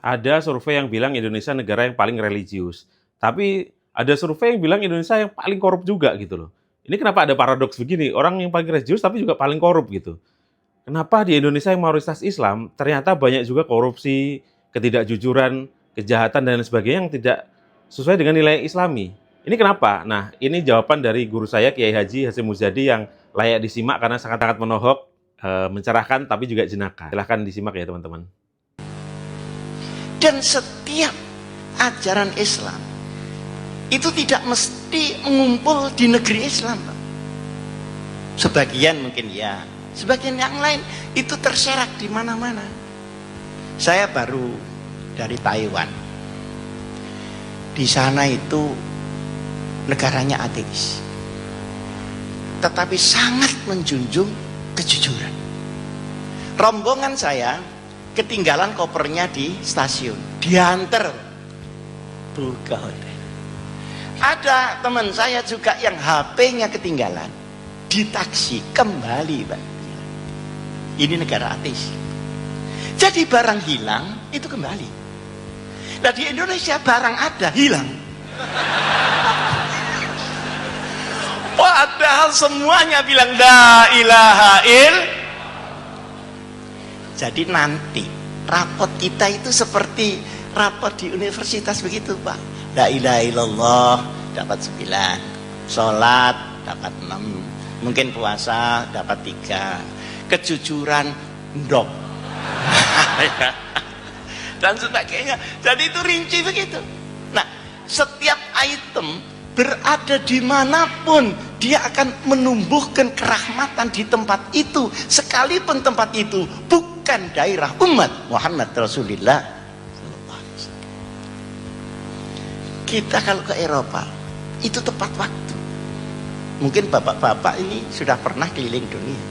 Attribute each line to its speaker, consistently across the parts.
Speaker 1: Ada survei yang bilang Indonesia negara yang paling religius, tapi ada survei yang bilang Indonesia yang paling korup juga gitu loh. Ini kenapa ada paradoks begini, orang yang paling religius tapi juga paling korup gitu. Kenapa di Indonesia yang mayoritas Islam ternyata banyak juga korupsi, ketidakjujuran, kejahatan dan sebagainya yang tidak sesuai dengan nilai Islami. Ini kenapa? Nah, ini jawaban dari guru saya Kiai Haji Hasyim Muzadi yang layak disimak karena sangat-sangat menohok, mencerahkan tapi juga jenaka. Silahkan disimak ya teman-teman.
Speaker 2: Dan setiap ajaran Islam itu tidak mesti mengumpul di negeri Islam. Sebagian mungkin ya, sebagian yang lain itu terserak di mana-mana. Saya baru dari Taiwan. Di sana itu negaranya ateis, tetapi sangat menjunjung kejujuran. Rombongan saya ketinggalan kopernya di stasiun, diantar buka hotel. Ada teman saya juga yang HP-nya ketinggalan di taksi, kembali Pak. Ini negara ateis, jadi barang hilang itu kembali. Nah di Indonesia barang ada hilang, padahal semuanya bilang la ilaha illallah. Jadi nanti rapot kita itu seperti rapot di universitas begitu Pak. La ilaha illallah dapat 9, sholat dapat 6, mungkin puasa dapat 3, kejujuran ndok dan sebagainya. Jadi itu rinci begitu. Nah setiap item berada dimanapun dia akan menumbuhkan kerahmatan di tempat itu, sekalipun tempat itu bukan daerah umat Muhammad Rasulullah. Kita kalau ke Eropa itu tepat waktu. Mungkin bapak-bapak ini sudah pernah keliling dunia.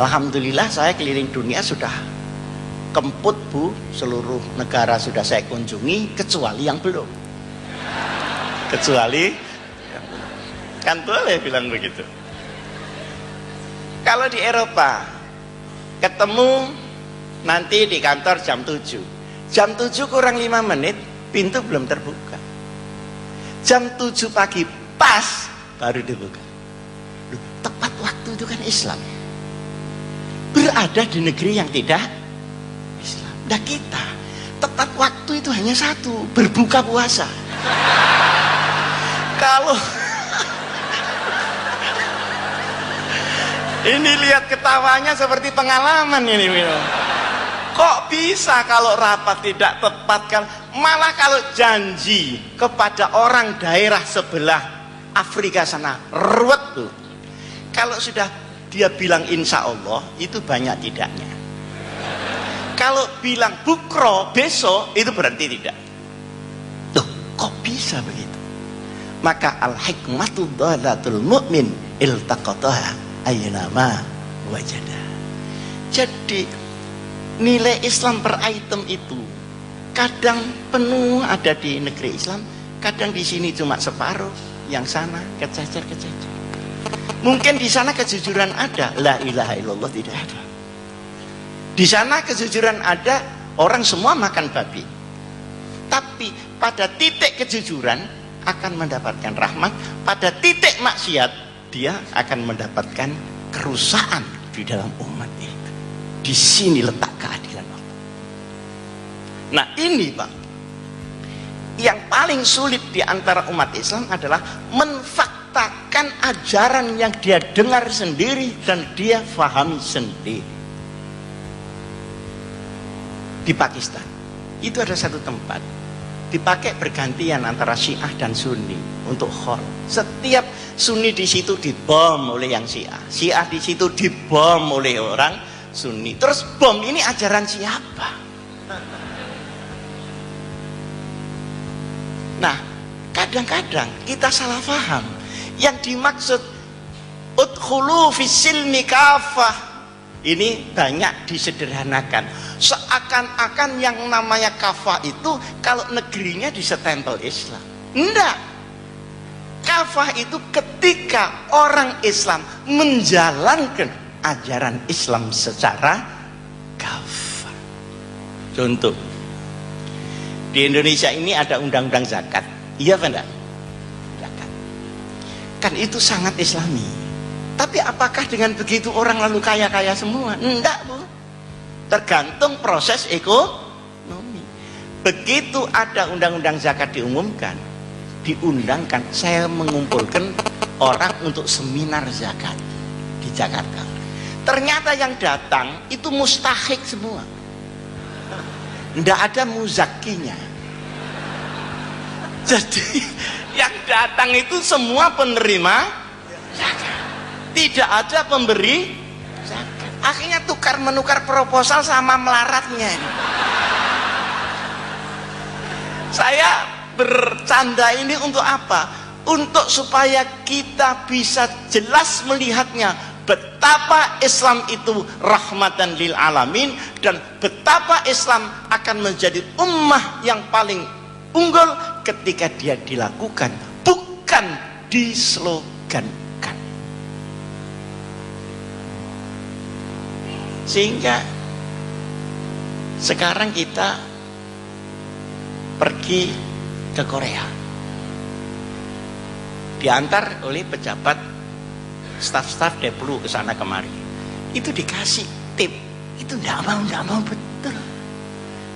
Speaker 2: Alhamdulillah saya keliling dunia sudah kemput Bu, seluruh negara sudah saya kunjungi kecuali yang belum. Kecuali kan boleh bilang begitu. Kalau di Eropa ketemu nanti di kantor jam 7, jam 7 kurang 5 menit pintu belum terbuka, jam 7 pagi pas baru dibuka. Tepat waktu itu kan Islam. Berada di negeri yang tidak Islam. Nah kita tepat waktu itu hanya satu, berbuka puasa. Kalau ini lihat ketawanya seperti pengalaman ini, kok bisa kalau rapat tidak tepat, malah kalau janji kepada orang daerah sebelah Afrika sana ruwet tuh. Kalau sudah dia bilang insya Allah itu banyak tidaknya. Kalau bilang bukro besok itu berarti tidak. Tuh kok bisa begitu? Maka al-hikmatu dhalatul mu'min iltaqataha ayyunama wajada. Jadi nilai Islam per item itu kadang penuh ada di negeri Islam, kadang di sini cuma separuh, yang sana kececer-kececer. Mungkin di sana kejujuran ada, la ilaha illallah tidak ada. Di sana kejujuran ada, orang semua makan babi. Tapi pada titik kejujuran akan mendapatkan rahmat, pada titik maksiat dia akan mendapatkan kerusakan di dalam umat itu. Di sini letak keadilan Allah. Nah ini Pak, yang paling sulit di antara umat Islam adalah menfaktakan ajaran yang dia dengar sendiri dan dia fahami sendiri. Di Pakistan itu ada satu tempat dipakai bergantian antara Syiah dan Sunni untuk khol. Setiap Sunni di situ dibom oleh yang Syiah, Syiah di situ dibom oleh orang Sunni. Terus bom ini ajaran siapa? Nah, kadang-kadang kita salah paham. Yang dimaksud udkhulu fis-silmi kafah ini banyak disederhanakan. Seakan-akan yang namanya kafah itu kalau negerinya disetempel Islam. Enggak. Kafah itu ketika orang Islam menjalankan ajaran Islam secara kafah. Contoh, Di Indonesia ini ada undang-undang zakat. Iya apa enggak? Zakat. Kan itu sangat islami. Tapi apakah dengan begitu orang lalu kaya-kaya semua? Enggak, Bu. Tergantung proses ekonomi. Begitu ada undang-undang zakat diumumkan, diundangkan, saya mengumpulkan orang untuk seminar zakat di Jakarta. Ternyata yang datang itu mustahik semua. Enggak ada muzakinya. Jadi yang datang itu semua penerima zakat. Tidak ada pemberi zakat. Akhirnya tukar menukar proposal sama melaratnya. Saya bercanda ini untuk apa? Untuk supaya kita bisa jelas melihatnya betapa Islam itu rahmatan lil alamin, dan betapa Islam akan menjadi ummah yang paling unggul ketika dia dilakukan, bukan dislogankan. Sehingga sekarang kita pergi ke Korea, diantar oleh pejabat staf-staf Deplu ke sana kemari, itu dikasih tip, itu enggak mau betul.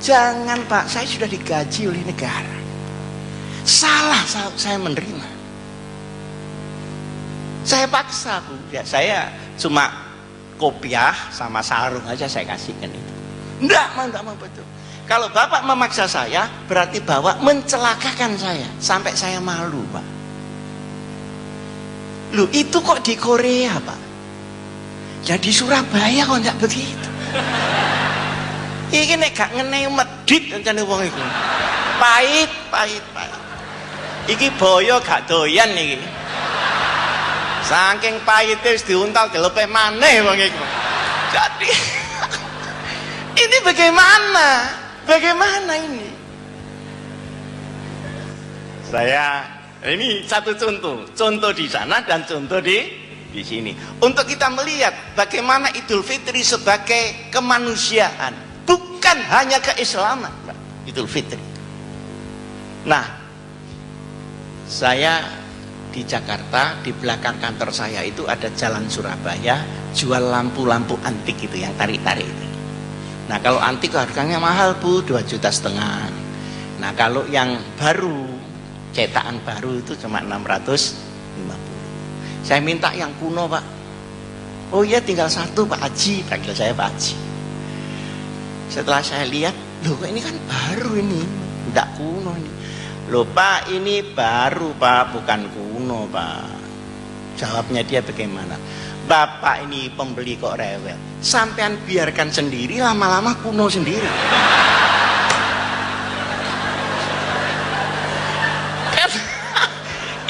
Speaker 2: Jangan Pak, saya sudah digaji oleh negara. Salah saya menerima. Saya paksa, Bu. Ya, saya cuma kopiah sama sarung aja saya kasihkan itu. Enggak mau betul. Kalau Bapak memaksa saya, berarti Bapak mencelakakan saya sampai saya malu, Pak. Loh, itu kok di Korea, Pak? Ya di Surabaya kok enggak begitu. Iki nek gak ngenei medhit rencane wong iku. Pahit. Iki boyo gak doyan iki. Saking pahite wis diuntal dilepeh maneh wong iku. Jadi ini bagaimana? Bagaimana ini? Ini satu contoh di sana dan contoh di sini. Untuk kita melihat bagaimana Idul Fitri sebagai kemanusiaan, bukan hanya keislaman, Idul Fitri. Nah, saya di Jakarta, di belakang kantor saya itu ada Jalan Surabaya, jual lampu-lampu antik itu yang tarik-tarik itu. Nah, kalau antik harganya mahal, Bu, 2,5 juta. Nah, kalau yang baru, cetakan baru itu cuma 650. Saya minta yang kuno, Pak. Oh iya, tinggal satu, Pak Haji. Panggil saya Pak Haji. Setelah saya lihat, loh ini kan baru ini, enggak kuno ini. Loh Pak, ini baru Pak, bukan kuno Pak. Jawabnya dia bagaimana? Bapak ini pembeli kok rewel. Sampean biarkan sendiri, lama-lama kuno sendiri.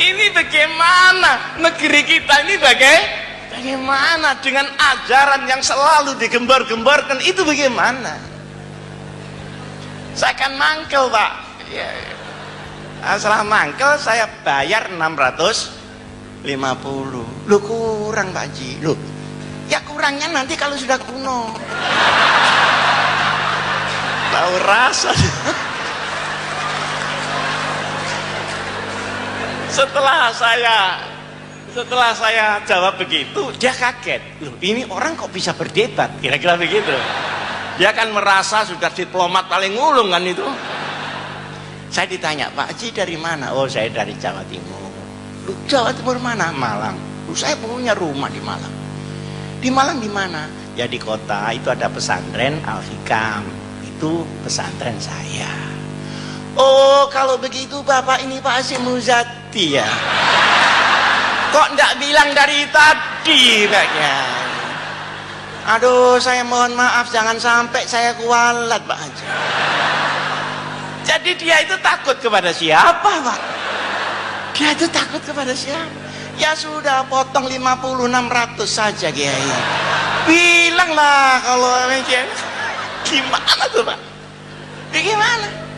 Speaker 2: Ini bagaimana negeri kita ini bagaimana dengan ajaran yang selalu digembar-gemborkan itu bagaimana? Saya akan mangkel, Pak. Ya. Setelah mangkel saya bayar 650. Loh kurang Pak Haji. Loh, ya kurangnya nanti kalau sudah kuno. Tahu rasa. Setelah saya jawab begitu, dia kaget. Loh, ini orang kok bisa berdebat? Kira-kira begitu. Dia kan merasa sudah diplomat paling ulung kan itu. Saya ditanya, Pak Haji dari mana? Oh, saya dari Jawa Timur. Loh, Jawa Timur mana? Malang. Loh, saya punya rumah di Malang. Di Malang di mana? Ya di kota itu ada pesantren Al-Hikam. Itu pesantren saya. Oh, kalau begitu Bapak ini Pak Hasyim Muzadi ya. Kok enggak bilang dari tadi, Pak Kiai? Aduh, saya mohon maaf, jangan sampai saya kualat, Pak Haji. Jadi dia itu takut kepada siapa, Pak? Dia itu takut kepada siapa? Ya sudah, potong 50-600 saja, Kiai. Bilanglah kalau Kiai. Gimana tuh, Pak? Gimana?